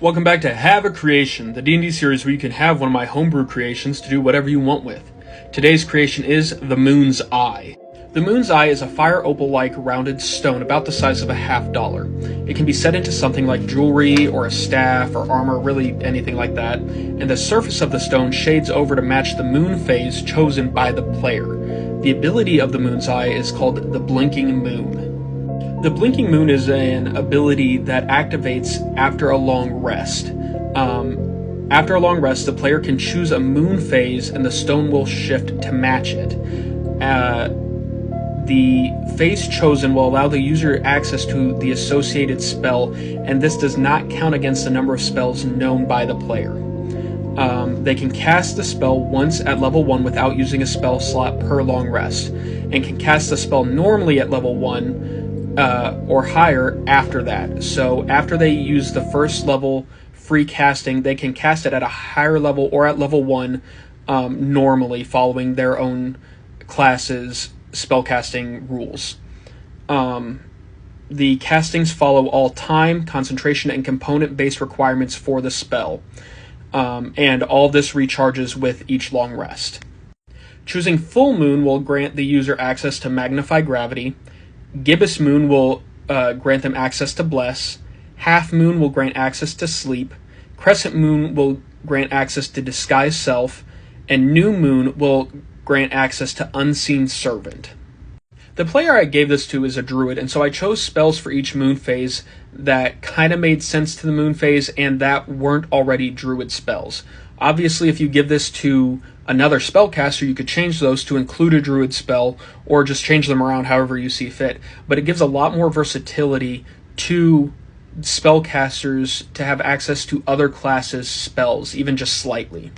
Welcome back to Have a Creation, the D&D series where you can have one of my homebrew creations to do whatever you want with. Today's creation is the Moon's Eye. The Moon's Eye is a fire opal-like rounded stone about the size of a $50. It can be set into something like jewelry or a staff or armor, really anything like that, and the surface of the stone shades over to match the moon phase chosen by the player. The ability of the Moon's Eye is called the Blinking Moon. The Blinking Moon is an ability that activates after a long rest. After a long rest, the player can choose a moon phase and the stone will shift to match it. The phase chosen will allow the user access to the associated spell, and this does not count against the number of spells known by the player. They can cast the spell once at level 1 without using a spell slot per long rest, and can cast the spell normally at level 1 or higher after that. So after they use the first level free casting, they can cast it at a higher level or at level 1 normally, following their own class's spellcasting rules. The castings follow all time, concentration, and component-based requirements for the spell. And all this recharges with each long rest. Choosing Full Moon will grant the user access to Magnify Gravity. Gibbous Moon will grant them access to Bless. Half Moon will grant access to Sleep. Crescent Moon will grant access to Disguise Self. And New Moon will grant access to Unseen Servant. The player I gave this to is a druid, and so I chose spells for each moon phase that kind of made sense to the moon phase and that weren't already druid spells. Obviously, if you give this to another spellcaster, you could change those to include a druid spell or just change them around however you see fit. But it gives a lot more versatility to spellcasters to have access to other classes' spells, even just slightly.